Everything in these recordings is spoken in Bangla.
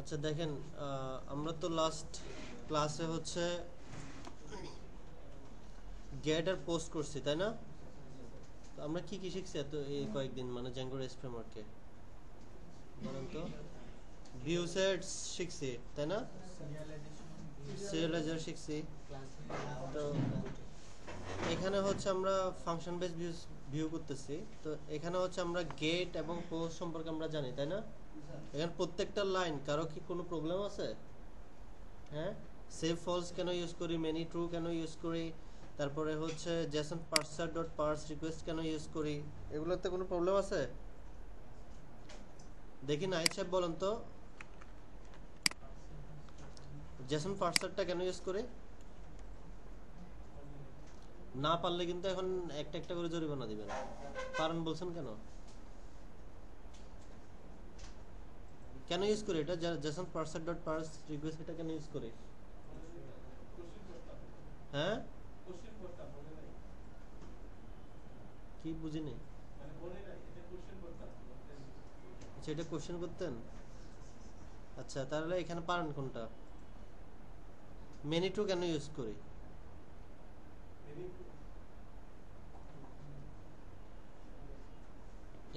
আচ্ছা দেখেন, আমরা তো লাস্ট ক্লাসে হচ্ছে গেট আর পোস্ট করছি, তাই না? তো আমরা কি কি শিখছি এত এই কয়েকদিন, মানে জ্যাঙ্গো রেস্ট ফ্রেমওয়ার্কে বলেন তো? ভিউ সেটস শিখছি, তাই না? সিরিয়ালাইজার শিখছি। তো এখানে হচ্ছে আমরা ফাংশন বেস ভিউ করতেছি। তো এখানে হচ্ছে আমরা গেট এবং পোস্ট সম্পর্কে আমরা জানি, তাই না? এখানে প্রত্যেকটা লাইন কারো কি কোনো প্রবলেম আছে? হ্যাঁ, সেভ ফলস কেন ইউজ করি, মেনি ট্রু কেন ইউজ করি, তারপরে হচ্ছে জেসন পার্সার ডট পার্স রিকোয়েস্ট কেন ইউজ করি, এগুলোতে কোনো প্রবলেম আছে? দেখি না, সাহেব বলেন তো, জেসন পার্সারটা কেন ইউজ করি? না পারলে কিন্তু এখন একটা একটা করে জরিমানা দিবেন। পারেন বলছেন কেন? কেন ইউজ করি এটা? জেসন পার্সার ডট পার্স রিকোয়েস্ট এটা কেন ইউজ করি? হ্যাঁ, কি বুঝিনি। আচ্ছা, এটা কোশ্চেন করতেন। আচ্ছা, তাহলে এখানে পারেন কোনটা? মেনি টু কেন ইউজ করি?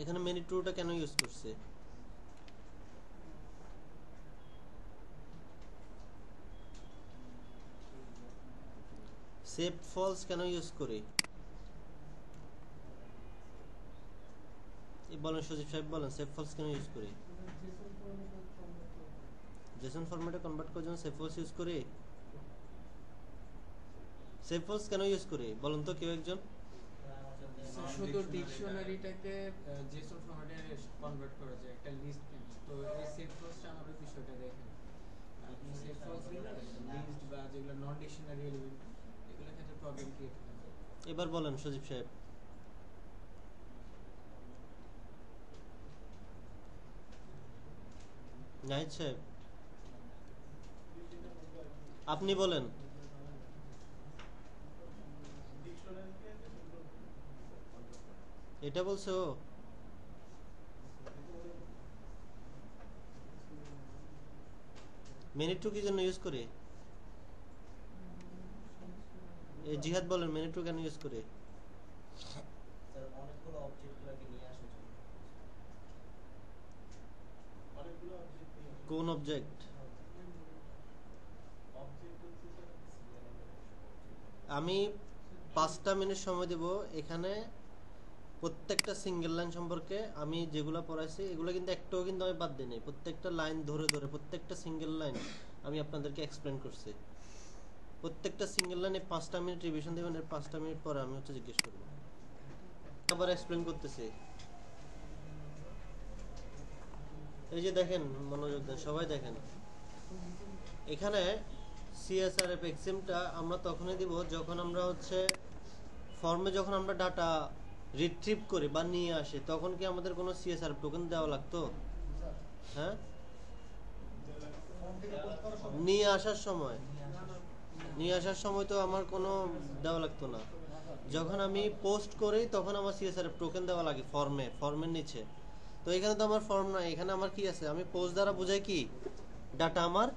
এখানে মেনি টুটা কেন ইউজ করছে? সেভ ফলস কেন ইউজ করি? বলেন সজীব সাহেব, বলেন সেভ ফলস কেন ইউজ করি? জেসন ফরম্যাটে কনভার্ট করার জন্য সেভ ফলস ইউজ করি। সেভ ফলস কেন ইউজ করি বলুন তো কেউ একজন? শুধু ডিকশনারিটাকে জেসন ফরম্যাটে কনভার্ট করা যায় একটা লিস্ট, তো এই সেভ ফলসটা আমাদের বিষয়টা দেখেন। আপনি সেভ ফলস দিলে লিস্ট বা যেগুলো নন ডিকশনারি এলিমেন্ট এগুলোর ক্ষেত্রে প্রবলেম ক্রিয়েট হয়। এবার বলেন সজীব সাহেব। নাহিদ সাহেব, আপনি বলেন। এটা বলছে ও। মিনিট টু কি জন্য ইউজ করি? এই জিহাদ বলেন, মিনিট টু কেন ইউজ করি? কোন অবজেক্ট? আমি 5টা মিনিট সময় দেব এখানে। প্রত্যেকটা সিঙ্গেল লাইন সম্পর্কে আমি যেগুলো পড়াইছি এগুলো কিন্তু একটাও কিন্তু আমি বাদ দিই নাই। প্রত্যেকটা লাইন ধরে ধরে প্রত্যেকটা সিঙ্গেল লাইন আমি আপনাদেরকে এক্সপ্লেন করছি। প্রত্যেকটা সিঙ্গেল লাইনে 5টা মিনিট রিভিশন দেবেন, এর 5টা মিনিট পরে আমি হচ্ছে জিজ্ঞেস করবো, আবার এক্সপ্লেন করতেছি। এই যে দেখেন, মনোযোগ দেন সবাই, দেখেন এখানে সিএসআরএফ এক্সএমটা আমরা তখনই দিব যখন আমরা হচ্ছে ফর্মে যখন আমরা ডাটা রিট্রিভ করি বা নিয়ে আসি, তখন কি আমাদের কোনো সিএসআরএফ টোকেন দেওয়া লাগতো? হ্যাঁ, নিয়ে আসার সময় তো আমার কোনো দেওয়া লাগতো না। যখন আমি পোস্ট করি তখন আমার সিএসআরএফ টোকেন দেওয়া লাগে ফর্মের নিচে। তো এখানে তো আমার ফর্ম নাই, এখানে আমার কি আছে? আমি পোস্ট দ্বারা বোঝাই কি ডাটা আমার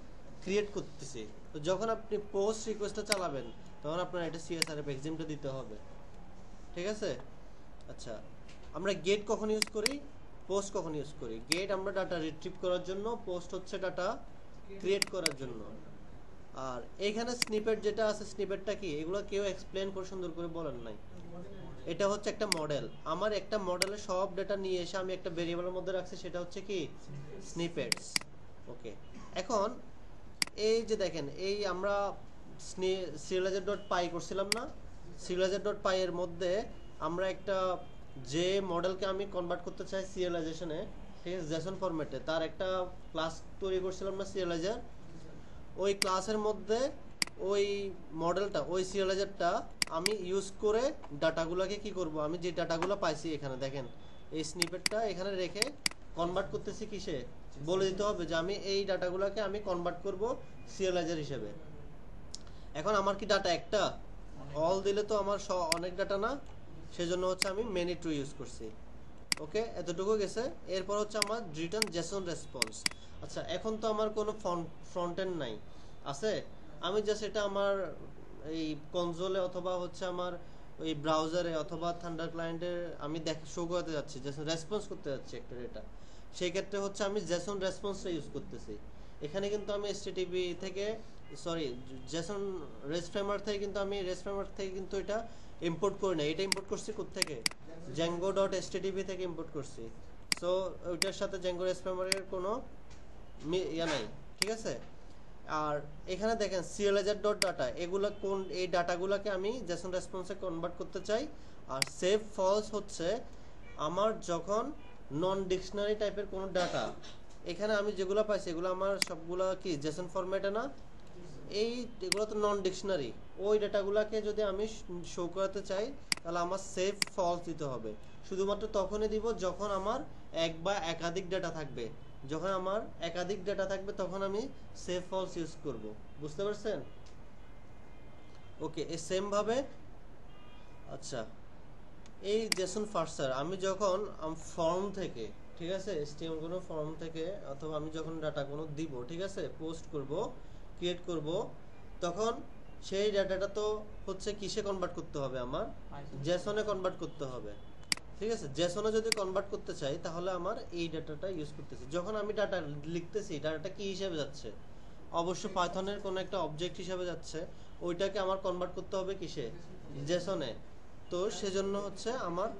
ক্রিয়েট করতেছি। তো যখন আপনি পোস্ট রিকোয়েস্টটা চালাবেন তখন আপনার এটা সিএসআরএফ এক্সিমটা দিতে হবে, ঠিক আছে? আচ্ছা, আমরা গেট কখন ইউজ করি, পোস্ট কখন ইউজ করি? গেট আমরা ডাটা রিট্রিভ করার জন্য, পোস্ট হচ্ছে ডাটা ক্রিয়েট করার জন্য। আর এইখানে স্নিপেট যেটা আছে, স্নিপেটটা কি এগুলো কেউ এক্সপ্লেন করে সুন্দর করে বলেন নাই। এটা হচ্ছে একটা মডেল। আমার একটা মডেলের সব ডেটা নিয়ে এসে আমি একটা ভেরিয়েবলের মধ্যে রাখছি, সেটা হচ্ছে কি স্নিপেটস। ওকে, এখন এই যে দেখেন, এই আমরা সিরিয়ালাইজার ডট পাই করছিলাম না? সিরিয়ালাইজার ডট পাই এর মধ্যে আমরা একটা যে মডেলকে আমি কনভার্ট করতে চাই সিরিয়ালাইজেশনে, ঠিক আছে, জেসন ফরম্যাটে, তার একটা ক্লাস তৈরি করছিলাম না সিরিয়ালাইজার। ওই ক্লাসের মধ্যে ওই মডেলটা, ওই সিরিয়ালাইজারটা আমি ইউজ করে ডাটাগুলোকে কি করব, আমি যে ডাটাগুলো পাইছি এখানে দেখেন, এই স্নিপেটটা এখানে রেখে কনভার্ট করতেছি কিসে, বলে দিতে হবে যে আমি এই ডাটাগুলোকে আমি কনভার্ট করব সিরিয়ালাইজার হিসেবে। এখন আমার কি ডাটা একটা? অল দিলে তো আমার অনেক ডাটা না, সেজন্য হচ্ছে আমি মেনি টু ইউজ করছি। ওকে, এতটুকু গেছে। এরপর হচ্ছে আমার রিটার্ন জেসন রেসপন্স। আচ্ছা, এখন তো আমার কোনো ফ্রন্ট এন্ড নাই, আছে? আমি জাস্ট এটা আমার এই কনসোলে অথবা হচ্ছে আমার ওই ব্রাউজারে অথবা থান্ডার ক্লায়েন্টে আমি শো করতে যাচ্ছি, জেসন রেসপন্স করতে যাচ্ছি একটা ডেটা। সেই ক্ষেত্রে হচ্ছে আমি জেসন রেসপন্সটা ইউজ করতেছি। এখানে কিন্তু আমি এসটিটিপি থেকে, সরি, জেসন রেস ফ্রেমওয়ার্ক থেকে কিন্তু আমি রেস ফ্রেমওয়ার্ক থেকে কিন্তু এটা ইম্পোর্ট করি না। এটা ইম্পোর্ট করছি কোত্থেকে? Django.http থেকে ইম্পোর্ট করছি। সো ওইটার সাথে Django রেস ফ্রেমওয়ার্কের কোনো ইয়া নাই, ঠিক আছে? আর এখানে দেখেন serializer.data, এগুলো কোন, এই ডাটাগুলোকে আমি জেসন রেসপন্সে কনভার্ট করতে চাই। আর সেভ ফলস হচ্ছে আমার যখন নন ডিকশনারি টাইপের কোনো ডাটা, এখানে আমি যেগুলো পাইছি এগুলো আমার সবগুলো কি জেসন ফরম্যাটে না, এগুলো তো নন ডিকশনারি। ওই ডাটাগুলোকে যদি আমি শো করাতে চাই তাহলে আমার সেভ ফলস দিতে হবে। শুধুমাত্র তখনই দিব যখন আমার এক বা একাধিক ডাটা থাকবে। যখন আমার একাধিক ডাটা থাকবে তখন আমি সেভ ফলস ইউজ করব। বুঝতে পারছেন? ওকে, এই সেম ভাবে, আচ্ছা, এই জেসন পার্সার আমি যখন ফর্ম থেকে, ঠিক আছে, এসটিএম কোনো ফর্ম থেকে অথবা আমি যখন ডাটা কোনো দিব, ঠিক আছে, পোস্ট করব, ক্রিয়েট করব, তখন সেই ডাটাটা তো হচ্ছে কিসে কনভার্ট করতে হবে? আমার জেসনে কনভার্ট করতে হবে, ঠিক আছে? জেসনে যদি কনভার্ট করতে চাই তাহলে আমার এই ডাটাটা ইউজ করতেছি। যখন আমি ডাটা লিখতেছি, ডাটাটা কি হিসাবে যাচ্ছে? অবশ্য পাইথনের কোনো একটা অবজেক্ট হিসাবে যাচ্ছে, ওইটাকে আমার কনভার্ট করতে হবে কিসে? জেসনে। তো সেজন্য হচ্ছে আমার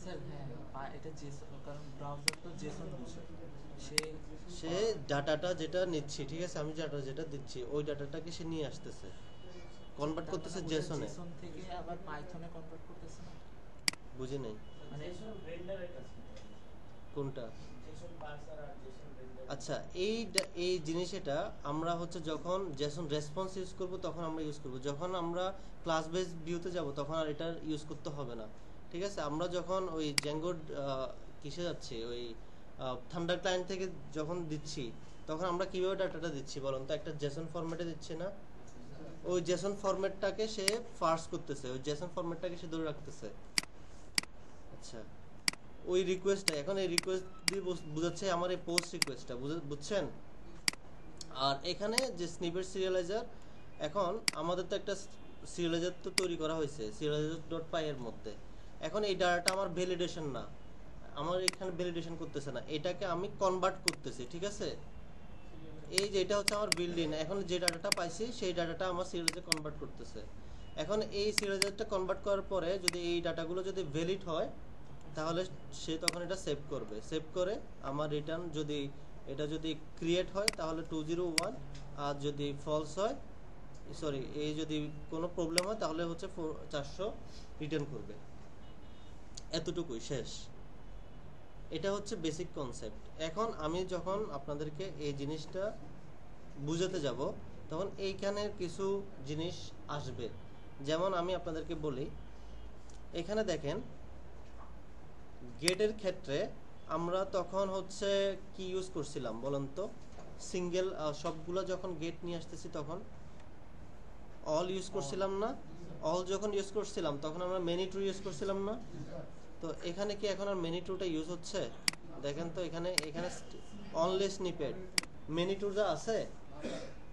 স্যার হ্যাঁ, এটা জেসন, কারণ ব্রাউজার তো জেসন বুঝে, সে ডাটাটা যেটা নিচ্ছি, ঠিক আছে, আমি যেটা দিচ্ছি ওই ডাটাটাকে সে নিয়ে আসতেছে, কনভার্ট করতেছে জেসনে। জেসন থেকে আবার পাইথনে কনভার্ট করতেছে না? বুঝি নাই মানে কোনটা? আচ্ছা, এই জিনিস, এটা আমরা হচ্ছে যখন জেসন রেসপন্স ইউজ করব তখন আমরা ইউজ করব। যখন আমরা ক্লাস বেস ভিউতে যাব তখন আর এটা ইউজ করতে হবে না, ঠিক আছে? আমরা যখন ওই জ্যাঙ্গো কিসে যাচ্ছি, ওই থান্ডার ক্লায়েন্ট থেকে যখন দিচ্ছি তখন আমরা কিভাবে ডাটাটা দিচ্ছি বলুন তো? একটা জেসন ফরম্যাটে দিচ্ছি না? ওই জেসন ফরম্যাটটাকে সে পার্স করতেছে, ওই জেসন ফরম্যাটটাকে সে ধরে রাখতেছে। আচ্ছা, ওই রিকোয়েস্টটা, এখন এই রিকোয়েস্ট দিয়ে বুঝাচ্ছে আমার এই পোস্ট রিকোয়েস্টটা, বুঝছেন? আর এখানে যে স্নিপেট সিরিয়ালাইজার, এখন আমাদের তো একটা সিরিয়ালাইজার তো তৈরি করা হয়েছে serializer.py এর মধ্যে। এখন এই ডাটাটা আমার ভ্যালিডেশন না, আমার এখানে ভ্যালিডেশন করতেছে না, এটাকে আমি কনভার্ট করতেছি, ঠিক আছে? এই যে এটা হচ্ছে আমার বিল্ডিং, এখন যে ডাটাটা পাইছি সেই ডাটাটা আমার সিরিয়ালাইজারে কনভার্ট করতেছে। এখন এই সিরিয়ালাইজারটা কনভার্ট করার পরে যদি এই ডাটাগুলো যদি ভ্যালিড হয় তাহলে সে তখন এটা সেভ করবে। সেভ করে আমার রিটার্ন যদি এটা যদি ক্রিয়েট হয় তাহলে 201, আর যদি ফলস হয়, সরি, এই যদি কোনো প্রবলেম হয় তাহলে হচ্ছে 400 রিটার্ন করবে। এতটুকুই, শেষ। এটা হচ্ছে বেসিক কনসেপ্ট। এখন আমি যখন আপনাদেরকে এই জিনিসটা বুঝাতে যাব তখন এইখানে কিছু জিনিস আসবে। যেমন আমি আপনাদেরকে বলি, এখানে দেখেন গেটের ক্ষেত্রে আমরা তখন হচ্ছে কি ইউজ করছিলাম বলেন তো? সিঙ্গেল, সবগুলো যখন গেট নিয়ে আসতেছি তখন অল ইউজ করছিলাম না? অল যখন ইউজ করছিলাম তখন আমরা মেনি ট্রু ইউজ করছিলাম না? তো এখানে কি এখন আর মেনি ট্রুটা ইউজ হচ্ছে? দেখেন তো, এখানে অনলি স্নিপেট মেনি ট্রুটা আছে।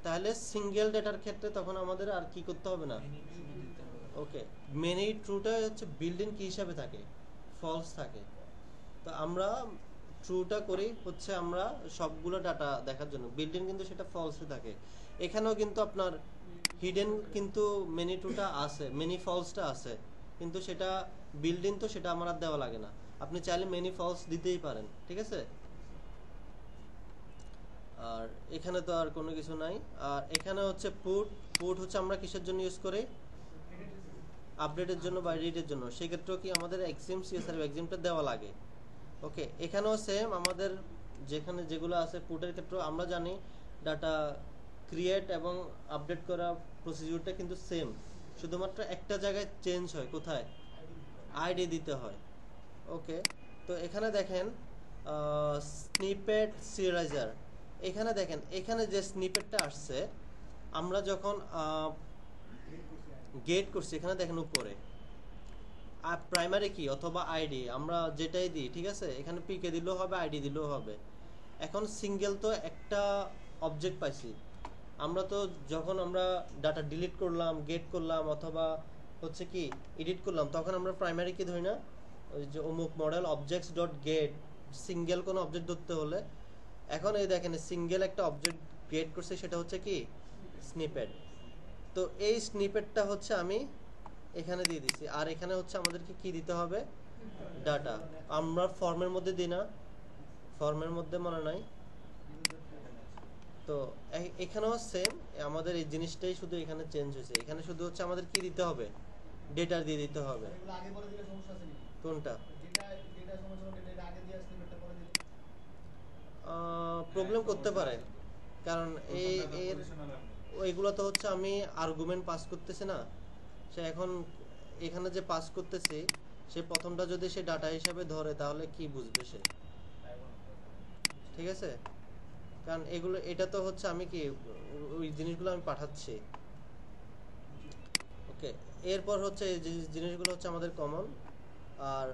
তাহলে সিঙ্গেল ডেটার ক্ষেত্রে তখন আমাদের আর কি করতে হবে না। ওকে, মেনি ট্রুটা হচ্ছে বিল্ডিং কি হিসাবে থাকে? ফলস থাকে। তো আমরা ট্রুটা করি হচ্ছে আমরা সবগুলো ডাটা দেখার জন্য, বিল্ডিং কিন্তু সেটা ফলসে থাকে। এখানেও কিন্তু আপনার হিডেন কিন্তু মেনি ট্রুটা আছে, মেনি ফলসটা আছে, কিন্তু সেটা বিল্ডিং তো সেটা আমার আর দেওয়া লাগে না। আপনি চাইলে মেনি ফলস দিতেই পারেন, ঠিক আছে? আর এখানে তো আর কোনো কিছু নাই। আর এখানে হচ্ছে পুট হচ্ছে আমরা কিসের জন্য ইউজ করি? আপডেটের জন্য বা রিডের জন্য। সেক্ষেত্রেও কি আমাদের এক্সিম সিএসআর এক্সিমটা দেওয়া লাগে। ওকে, এখানেও সেম, আমাদের যেখানে যেগুলো আছে পুটের ক্ষেত্রে আমরা জানি ডাটা ক্রিয়েট এবং আপডেট করা প্রসিডিউরটা কিন্তু সেম, শুধুমাত্র একটা জায়গায় চেঞ্জ হয়। কোথায়? আইডি দিতে হয়। ওকে, তো এখানে দেখেন স্নিপেট সিরিয়ালাইজার, এখানে দেখেন এখানে যে স্নিপেটটা আসছে আমরা যখন গেট করছি, এখানে দেখেন উপরে প্রাইমারি কি অথবা আইডি আমরা যেটাই দিই, ঠিক আছে, এখানে পিকে দিলেও হবে, আইডি দিলেও হবে। এখন সিঙ্গেল তো একটা অবজেক্ট পাইছি আমরা, তো যখন আমরা ডাটা ডিলিট করলাম, গেট করলাম অথবা হচ্ছে কি এডিট করলাম, তখন আমরা প্রাইমারি কি ধরি না, ওই যে অমুক model objects dot gate, single কোনো অবজেক্ট ধরতে হলে। এখন এই দেখেন সিঙ্গেল একটা অবজেক্ট গেট করছে, সেটা হচ্ছে কি স্নিপেট। তো এই স্নিপেটটা হচ্ছে আমি এখানে দিয়ে দিছি, আর এখানে হচ্ছে আমাদেরকে কি দিতে হবে, ডাটা। আমরা ফর্মের মধ্যে দিই না, ফর্মের মধ্যে মনে নাই তো, এখানেও সেম আমাদের এই জিনিসটাই, শুধু এখানে চেঞ্জ হয়েছে, এখানে শুধু হচ্ছে আমাদের কি দিতে হবে, ডেটা দিয়ে দিতে হবে। কোনটা প্রবলেম করতে পারে, কারণ এইগুলো তো হচ্ছে আমি আর্গুমেন্ট পাস করতেছি না, সে এখন এখানে যে পাস করতেছি সে প্রথমটা যদি সে ডাটা হিসাবে ধরে তাহলে কি বুঝবে সে, ঠিক আছে, কারণ এগুলো এটা তো হচ্ছে আমি কি ওই জিনিসগুলো আমি পাঠাচ্ছি। ওকে, এরপর হচ্ছে এই জিনিসগুলো হচ্ছে আমাদের কমন। আর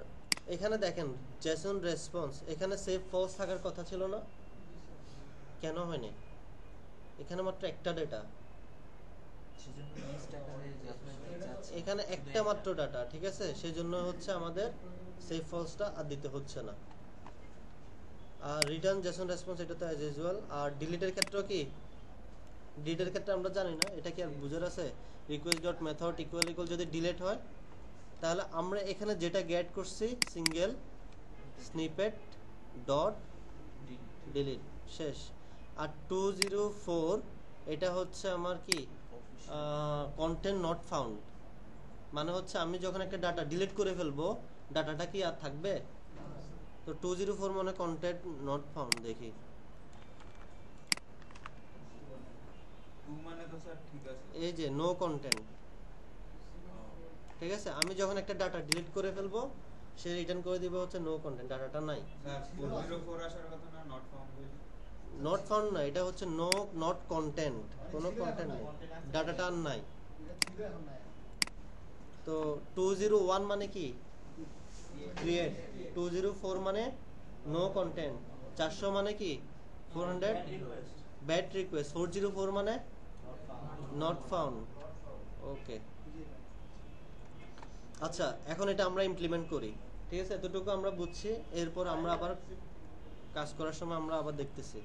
এখানে দেখেন জেসন রেসপন্স, এখানে সেভ ফলস থাকার কথা ছিল না, কেন হয়নি? এখানে মাত্র একটা ডেটা, এখানে একটা মাত্র ডাটা, ঠিক আছে, সেজন্য হচ্ছে আমাদের সেভ ফলসটা আর দিতে হচ্ছে না। আর রিটার্ন জেসন রেসপন্স এটা তো অ্যাজ ইউজুয়াল। আর ডিলিটের ক্ষেত্রেও কি, ডিলিটের ক্ষেত্রে আমরা জানি না, এটা কি আর বুঝার আছে, request dot method equal equal যদি ডিলিট হয় তাহলে আমরা এখানে যেটা গেট করছি সিঙ্গেল স্নিপেট ডট ডিলিট, শেষ। আর 204 এটা হচ্ছে আমার কি কন্টেন্ট নট ফাউন্ড, মানে হচ্ছে আমি যখন একটা ডাটা ডিলিট করে ফেলবো ডাটাটা কি আর থাকবে? তো 204 মানে কন্টেন্ট নট ফাউন্ড। দেখি মানে তো স্যার ঠিক আছে, এই যে নো কন্টেন্ট, ঠিক আছে, আমি যখন একটা ডাটা ডিলিট করে ফেলবো সে রিটার্ন করে দিবে হচ্ছে নো কন্টেন্ট, ডাটাটা নাই। স্যার 404 আসার কথা না, নট ফাউন্ড বলি। নট ফাউন্ড না, এটা হচ্ছে নো নট কন্টেন্ট, কোনো কন্টেন্ট নেই, ডাটাটা আর নাই। তো 201 মানে কি ক্রিয়েট, 204 মানে নো কন্টেন্ট, 400 মানে কি 400 ব্যাড রিকোয়েস্ট, 404 মানে নট ফাউন্ড। ওকে, আচ্ছা এখন এটা আমরা ইমপ্লিমেন্ট করি, ঠিক আছে, এতটুকু আমরা বুঝছি, এরপর আমরা আবার কাজ করার সময় আমরা আবার দেখতেছি।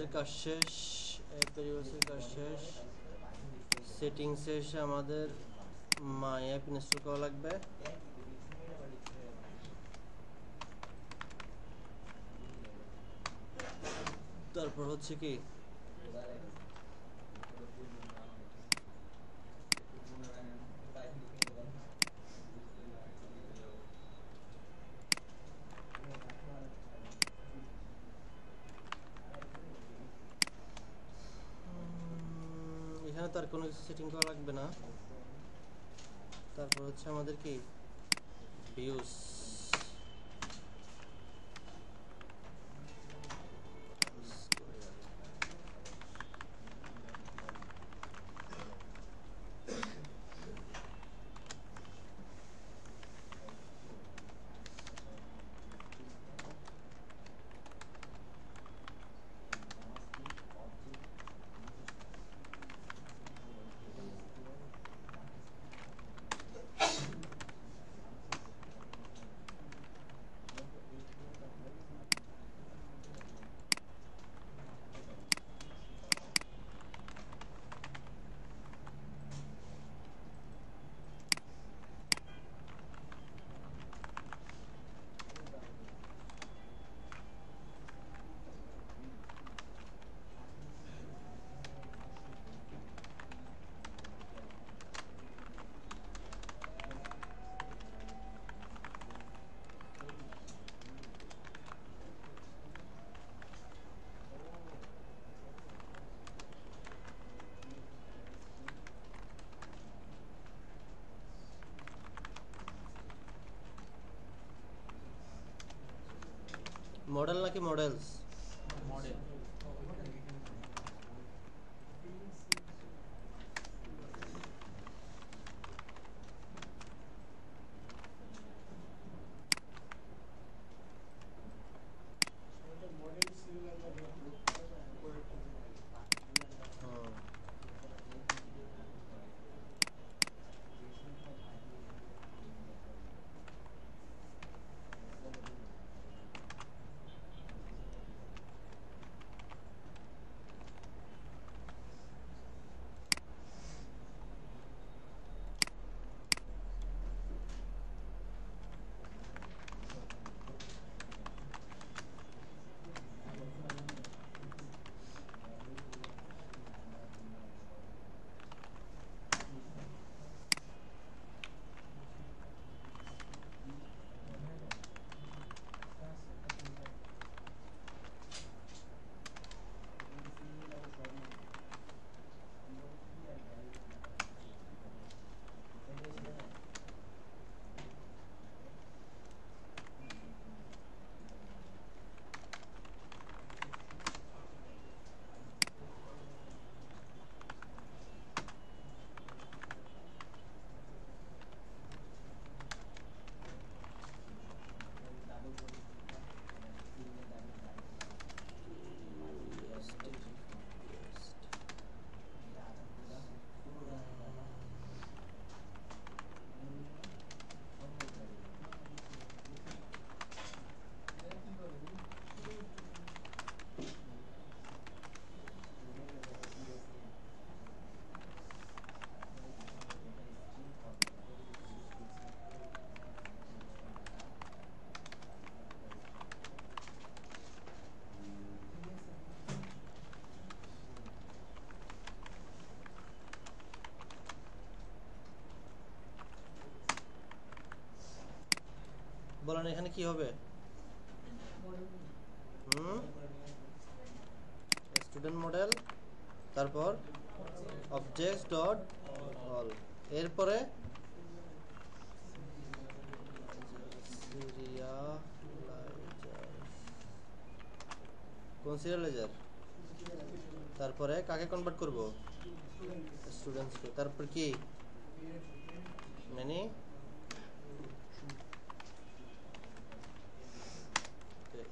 ভেরিয়েবলসের কাজ শেষ, অ্যাপ ভেরিয়েবলসের কাজ শেষ। সেটিংসে এসে আমাদের মাই অ্যাপ ইনস্টল করা লাগবে। তারপর হচ্ছে কি এখানে তো আর কোনো কিছু সেটিং করা লাগবে না। তারপর হচ্ছে আমাদের কি ভিউজ, মডেল নাকি মডেলস? মডেল বলেন এখানে কি হবে? স্টুডেন্ট মডেল, তারপর অবজেক্টস ডট অল, এরপরে কোন সিরিয়ালাইজার, তারপরে কাকে কনভার্ট করব? স্টুডেন্টসকে। তারপর কি মানে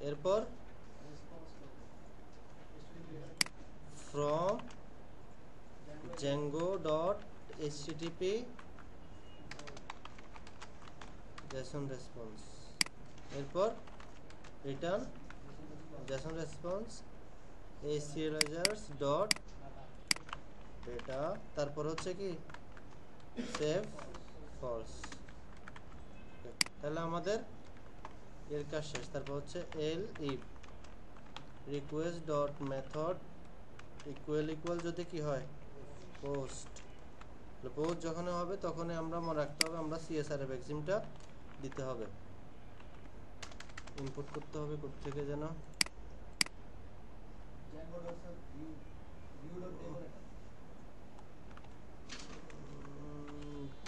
এরপর from django.http json response, এরপর return json response এই serializers ডট ডেটা, তারপর হচ্ছে কি সেভ ফলস। তাহলে আমাদের এর কাজ শেষ। তারপর হচ্ছে elif request dot method equal যদি কি হয় পোস্ট, পোস্ট যখন হবে তখনই আমরা মনে রাখতে হবে আমরা সিএসআরএফ এক্সিমটা দিতে হবে, ইনপুট করতে হবে কোথা থেকে যেন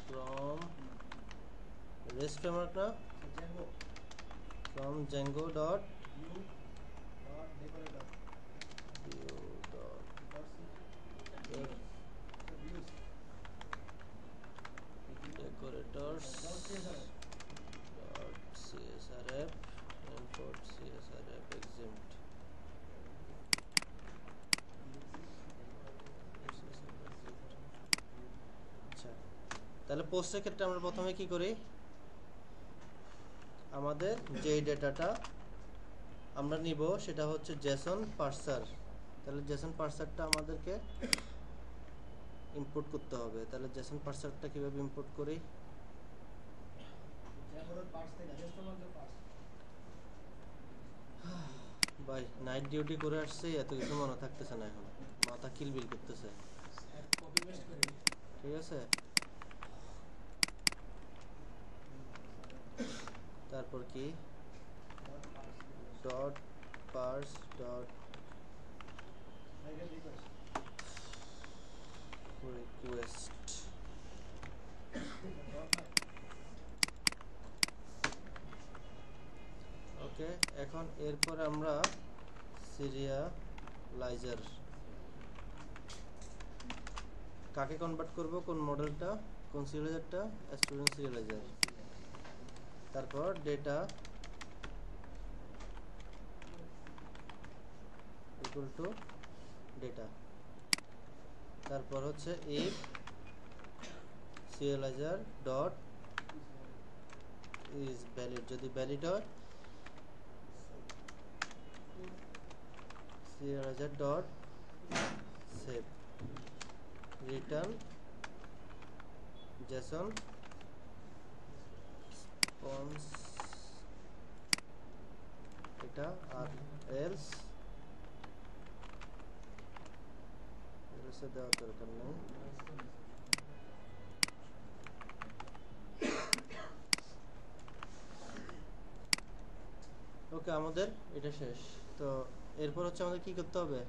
from REST framework না from Django dot view dot decorators dot csrf import csrf exempt। আচ্ছা, তাহলে পোস্টের ক্ষেত্রে আমরা প্রথমে কি করি, আমাদের যে ডেটাটা আমরা নিব সেটা হচ্ছে জেসন পার্সার। তাহলে জেসন পার্সারটা আমাদেরকে ইম্পোর্ট করতে হবে। তাহলে জেসন পার্সারটা কিভাবে ইম্পোর্ট করি, ভাই নাইট ডিউটি করে আসছে, এত কিছু মনে থাকতেছে না, এখন মাথা কিলবিল করতেছে। কপি পেস্ট করে ঠিক আছে, তারপর কি ডট পার্স ডট রিকোয়েস্ট। ওকে, এখন এরপর আমরা সিরিয়ালাইজার কাকে কনভার্ট করব, কোন মডেলটা, কোন সিরিয়ালাইজারটা, স্টুডেন্ট সিরিয়ালাইজার। তারপর ডেটা ইকুয়াল টু ডেটা, তারপর হচ্ছে ইফ সিরিয়ালাইজার ডট ইজ ভ্যালিড, যদি ভ্যালিড হয় serializer dot save return json response এটা, আর else দেওয়ার দরকার নেই। ওকে, আমাদের এটা শেষ। তো এরপর হচ্ছে আমাদের কি করতে হবে,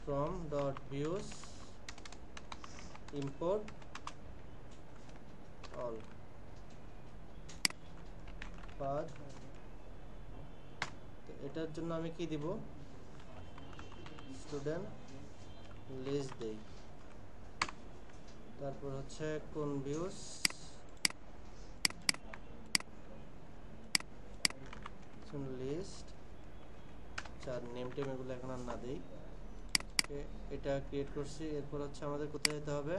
from dot views import all path। তো এটার জন্য আমি কি দিব, স্টুডেন্ট লিস্ট দেই, তারপর হচ্ছে কোন ভিউস লিস্ট, চার নেম টেম এগুলো এখন আর না দেই। এটা ক্রিয়েট করছি। এরপর হচ্ছে আমাদের কোথায় যেতে হবে,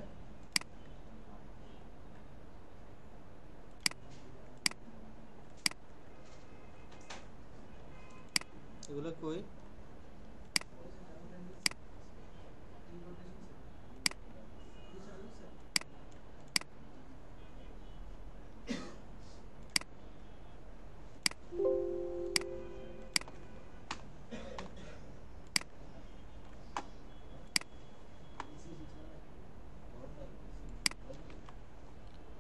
এগুলো কই,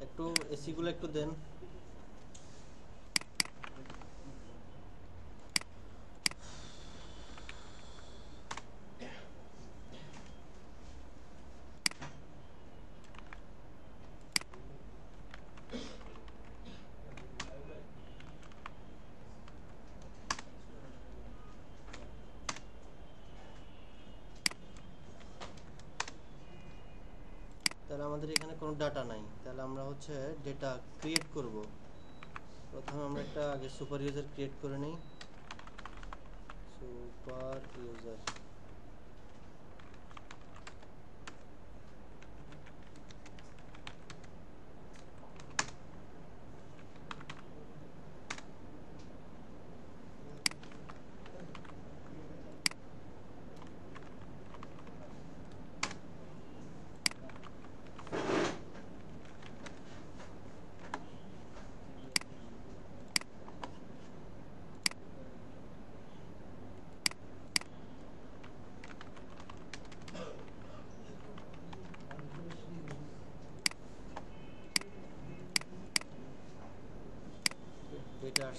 একটু এসি গুলো একটু দেন। তাহলে আমাদের এখানে কোনো ডাটা নাই, তাহলে আমরা হচ্ছে ডেটা ক্রিয়েট করব। প্রথমে আমরা একটা আগে সুপার ইউজার ক্রিয়েট করে নিই, সুপার ইউজার।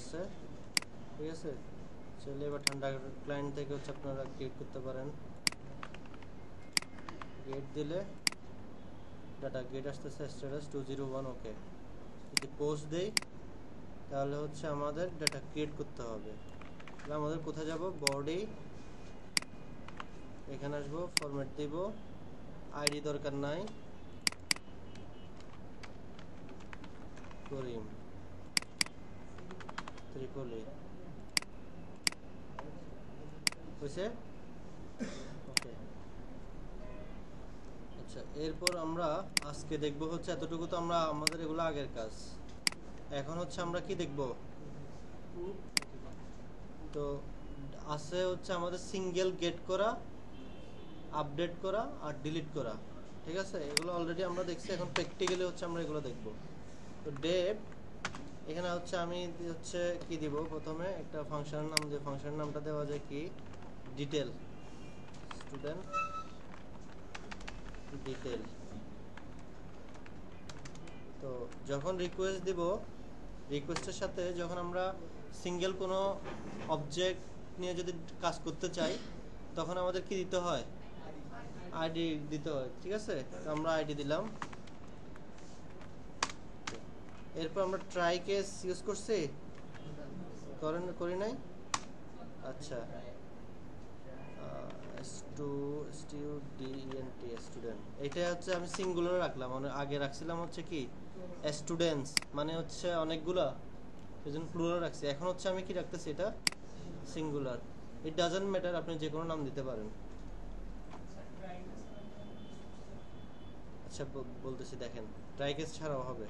আসছে, ঠিক আছে। চলে এবার ঠান্ডা ক্লায়েন্ট থেকে হচ্ছে আপনারা ক্রিয়েট করতে পারেন। গেট দিলে ডাটা গেট আসতেছে স্ট্যাটাস 201, ওকে। যদি পোস্ট দেই তাহলে হচ্ছে আমাদের ডাটা ক্রিয়েট করতে হবে। তাহলে আমাদের কোথায় যাব, বডি, এখানে আসবো, ফরম্যাট দিব, আইডি দরকার নাই, করিম ত্রিপলি হয়েছে, ওকে। আচ্ছা, এরপর আমরা আজকে দেখব হচ্ছে এতটুকু তো আমরা আমাদের এগুলো আগের কাজ। এখন হচ্ছে আমরা কি দেখব, তো আছে হচ্ছে আমাদের সিঙ্গেল গেট করা, আপডেট করা আর ডিলিট করা, ঠিক আছে। এগুলো অলরেডি আমরা দেখছি, এখন প্র্যাকটিক্যালি হচ্ছে আমরা এগুলো দেখব। তো ডেট, এখানে হচ্ছে আমি হচ্ছে কি দিব, প্রথমে একটা ফাংশনের নাম দিয়ে, ফাংশনের নামটা দেওয়া যায় কি, ডিটেল, স্টুডেন্ট ডিটেল। তো যখন রিকোয়েস্ট দিব, রিকোয়েস্টের সাথে যখন আমরা সিঙ্গেল কোনো অবজেক্ট নিয়ে যদি কাজ করতে চাই তখন আমাদের কি দিতে হয়, আইডি দিতে হয়, ঠিক আছে। তো আমরা আইডি দিলাম। এরপর আমরা ট্রাই কেস ইউজ করছি, করি নাই, আচ্ছা। স্টুডেন্ট, এটা হচ্ছে আমি সিঙ্গুলার রাখলাম, মানে আগে রাখছিলাম হচ্ছে কি স্টুডেন্টস, মানে হচ্ছে অনেকগুলা, সেজন্য প্লুরাল রাখছি। এখন হচ্ছে আমি কি রাখতেছি, এটা সিঙ্গুলার। ইট ডাজন্ট ম্যাটার, আপনি যে কোনো নাম দিতে পারেন। আচ্ছা, বলতেছি দেখেন, ট্রাই কেস ছাড়াও হবে।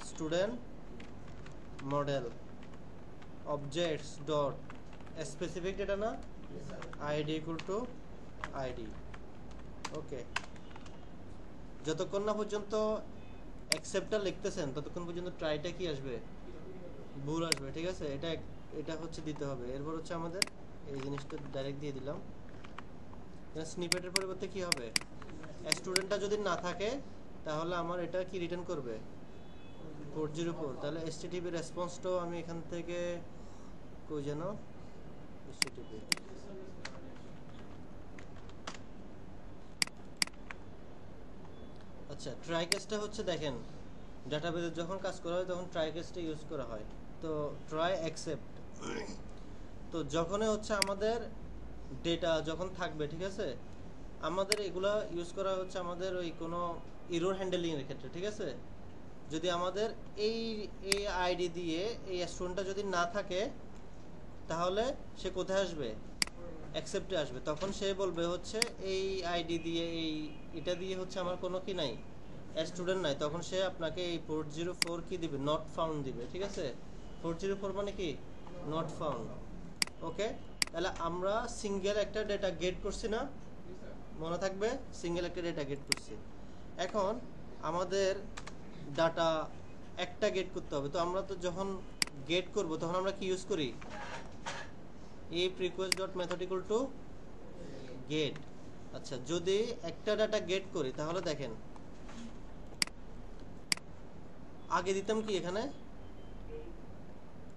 Student model objects dot specific data না, আইডি ইকুয়াল টু আইডি, ওকে। যতক্ষণ না পর্যন্ত অ্যাকসেপ্টটা লিখতেছেন ততক্ষণ পর্যন্ত ট্রাইটা কি আসবে, ভুল আসবে, ঠিক আছে। এটা হচ্ছে দিতে হবে। এরপর হচ্ছে আমাদের এই জিনিসটা ডাইরেক্ট দিয়ে দিলাম। স্নিপেটের পরিবর্তে কি হবে, স্টুডেন্টটা যদি না থাকে তাহলে আমার এটা কি রিটার্ন করবে, 404। তাহলে এসটিটিপি রেসপন্সটাও আমি এখান থেকে কই যেন, এসটিটিপি, আচ্ছা। ট্রাই কেসটা হচ্ছে দেখেন, ডাটাবেসে যখন কাজ করা হয় তখন ট্রাই কেসটা ইউজ করা হয়। তো ট্রাই অ্যাকসেপ্ট, তো যখনই হচ্ছে আমাদের ডেটা যখন থাকবে, ঠিক আছে, আমাদের এগুলা ইউজ করা হচ্ছে আমাদের ওই কোনো এরর হ্যান্ডেলিং এর ক্ষেত্রে, ঠিক আছে। যদি আমাদের এই আইডি দিয়ে এই স্টুডেন্টটা যদি না থাকে তাহলে সে কোথায় আসবে, অ্যাকসেপ্টে আসবে। তখন সে বলবে হচ্ছে এই আইডি দিয়ে এটা দিয়ে হচ্ছে আমার কোনো কি নাই, স্টুডেন্ট নাই। তখন সে আপনাকে এই 404 কি দিবে, নট ফাউন্ড দিবে, ঠিক আছে। 404 মানে কি, নট ফাউন্ড, ওকে। তাহলে আমরা সিঙ্গেল একটা ডেটা গেট করছি না, মনে থাকবে, সিঙ্গেল একটা ডেটা গেট করছি। এখন আমাদের ডাটা একটা গেট করতে হবে। তো আমরা তো যখন গেট করব তখন আমরা কি ইউজ করি, if request dot method equal to get। আচ্ছা, যদি একটা ডাটা গেট করি তাহলে দেখেন, আগে দিতাম কি, এখানে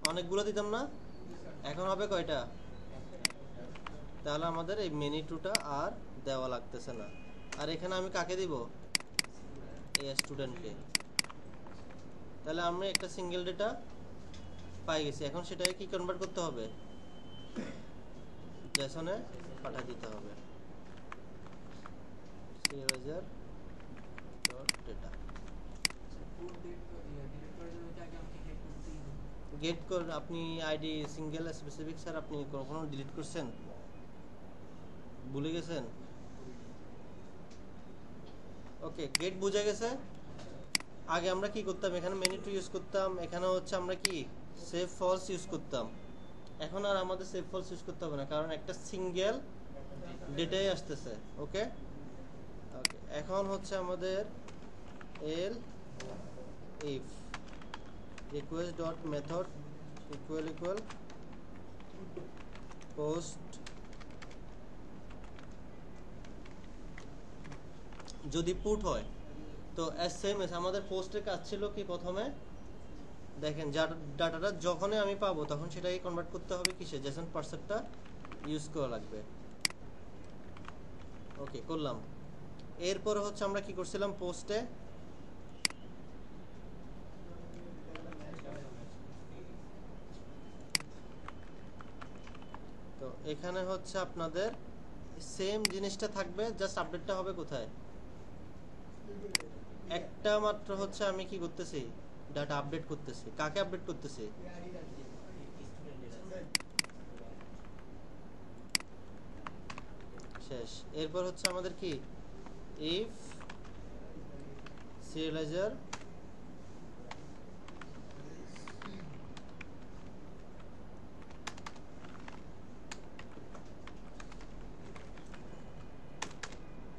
অনেকগুলো দিতাম না, এখন হবে কয়টা, তাহলে আমাদের এই মেনি টুটা আর দেওয়া লাগতেছে না। আর এখানে আমি কাকে দিব, এই স্টুডেন্টকে। তাহলে আমরা একটা সিঙ্গেল ডেটা পাই গেছি। এখন সেটাকে কি কনভার্ট করতে হবে, জেসনে পাঠিয়ে দিতে হবে, serializer dot data। গেট কর, আপনি আইডি সিঙ্গেল স্পেসিফিক স্যার আপনি কখনো ডিলিট করছেন, ভুলে গেছেন, ওকে। গেট বুঝে গেছে। আগে আমরা কি করতাম, এখানে মেনি টু ইউজ করতাম, এখানে হচ্ছে আমরা কি সেভ ফলস ইউজ করতাম। এখন আর আমাদের সেভ ফলস ইউজ করতে হবে না, কারণ একটা সিঙ্গেল ডেটাই আসতেছে, ওকে। ওকে, এখন হচ্ছে আমাদের elif request dot method equal post, যদি পুট হয় তো এস সেম এস আমাদের পোস্টের কাজ ছিল কি, প্রথমে দেখেন ডাটাটা যখনই আমি পাবো তখন সেটাকে কনভার্ট করতে হবে কিসে, জেসন পার্সারটা ইউজ করা লাগবে। ওকে, করলাম। এরপর হচ্ছে আমরা কি করছিলাম পোস্টে, তো এখানে হচ্ছে আপনাদের সেম জিনিসটা থাকবে, জাস্ট আপডেটটা হবে কোথায়, একটা মাত্র হচ্ছে আমি কি করতেছি, ডাটা আপডেট করতেছি। কাকে আপডেট করতেছি, শেষ। এরপর হচ্ছে আমাদের কি, ইফ সিরিয়ালাইজার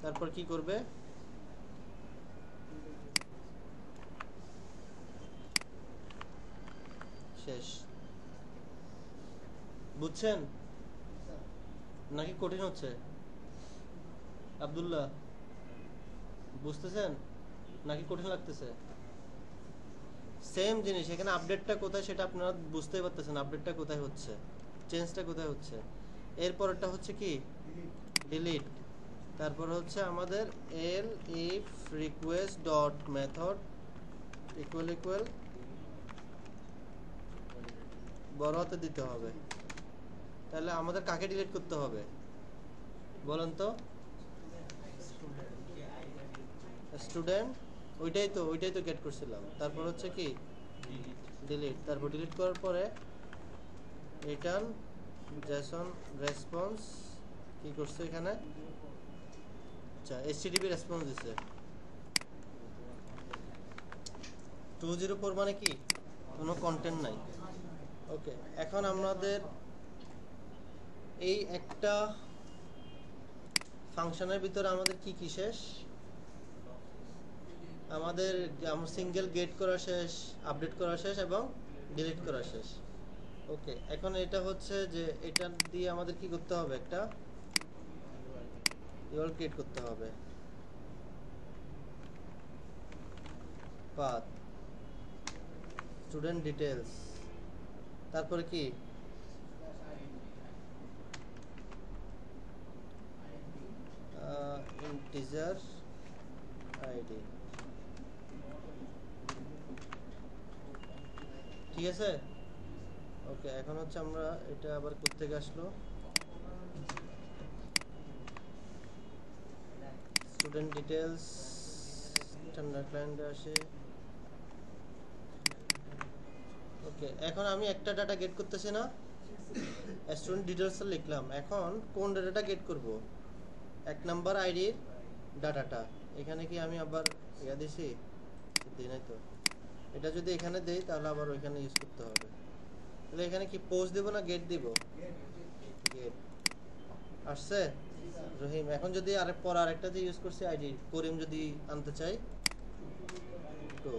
তারপর কি করবে, শেষ। বুঝছেন নাকি কঠিন হচ্ছে আব্দুল্লাহ, বুঝতেছেন নাকি কঠিন লাগতেছে? সেম জিনিস এখানে, আপডেটটা কোথায় সেটা আপনারা বুঝতেই পারতেছেন, আপডেটটা কোথায় হচ্ছে, চেঞ্জটা কোথায় হচ্ছে। এরপরটা হচ্ছে কি, ডিলিট। তারপর হচ্ছে আমাদের elif request dot method equal equal বড় হাতে দিতে হবে। তাহলে আমাদের কাকে ডিলিট করতে হবে বলেন তো, স্টুডেন্ট, ওইটাই তো গেট করছিলাম। তারপর হচ্ছে কি, ডিলিট। তারপর ডিলিট করার পরে রিটার্ন জেসন রেসপন্স কি করছে এখানে, আচ্ছা এইচটিটিপি রেসপন্স দিছে। 204 মানে কি, কোনো কন্টেন্ট নাই। ওকে, এখন আমাদের এই একটা ফাংশনের ভিতরে আমাদের কি কি শেষ, আমাদের সিঙ্গেল গেট করা শেষ, আপডেট করা শেষ এবং ডিলিট করা শেষ। ওকে, এখন এটা হচ্ছে যে এটা দিয়ে আমাদের কি করতে হবে, একটা ইউআরএল ক্রিয়েট করতে হবে, পাথ স্টুডেন্ট ডিটেইলস, তারপরে কি ইন্টিজার আইডি, ঠিক আছে। ওকে, এখন হচ্ছে আমরা এটা আবার কোত্থেকে আসলো, স্টুডেন্ট ডিটেইলস স্ট্যান্ডার্ড ক্লায়েন্টে আসে। ওকে, এখন আমি একটা ডাটা গেট করতেছি না, স্টুডেন্ট ডিটেইলস লিখলাম। এখন কোন ডাটাটা গেট করব, এক নাম্বার আইডির ডাটাটা। এখানে কি আমি আবার ইয়া দিছি, দিই নাই তো। এটা যদি এখানে দেই তাহলে আবার ওইখানে ইউজ করতে হবে। তাহলে এখানে কি পোস্ট দিব না গেট দিব, গেট আসছে রহিম। এখন যদি আরেকটা যে ইউজ করছি আইডি করিম, যদি আনতে চাই তো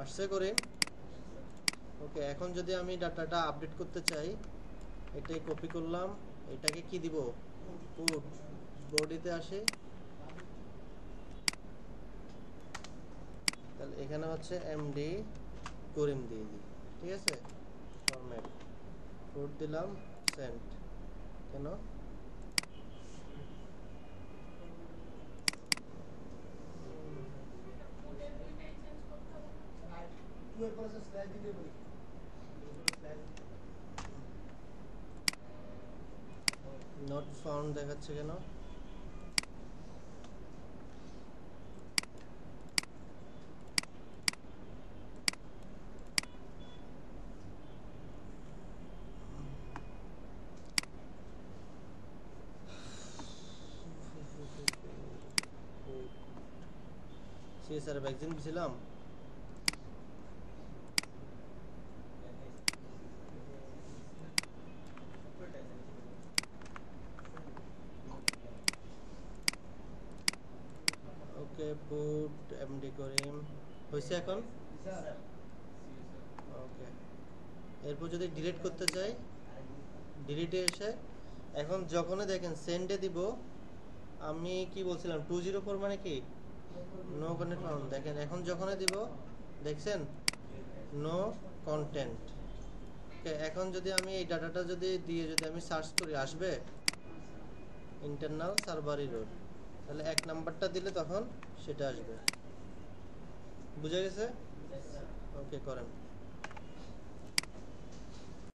আসছে করিম। ওকে, এখন যদি আমি ডাটাটা আপডেট করতে চাই, এটাই কপি করলাম, এটাকে কি দিব, পুট বডিতে আসে। তাহলে এখানে হচ্ছে এমডি করিম দিয়ে দিই, ঠিক আছে। ফরম্যাট পুট দিলাম, সেন্ড। কেন নট ফাউন্ড দেখাচ্ছে কেন, সিএসআর ভ্যাকসিন দিছিলাম। ওকে, পুট এমডি করিম হয়েছে এখন। ওকে, এরপর যদি ডিলিট করতে চাই, ডিলিটে এসে এখন যখনই দেখেন সেন্ডে দিব, আমি কি বলছিলাম 204 মানে কি নো কানেক্ট ফাউন্ড। দেখেন এখন যখনই দিব, দেখছেন নো কন্টেন্ট। ওকে, এখন যদি আমি এই ডাটাটা যদি দিয়ে যদি আমি সার্চ করি আসবে ইন্টারনাল সার্ভার এরর, তাহলে 1 নাম্বারটা দিলে তখন সেটা আসবে। বুঝা গেছে? ওকে, করেন।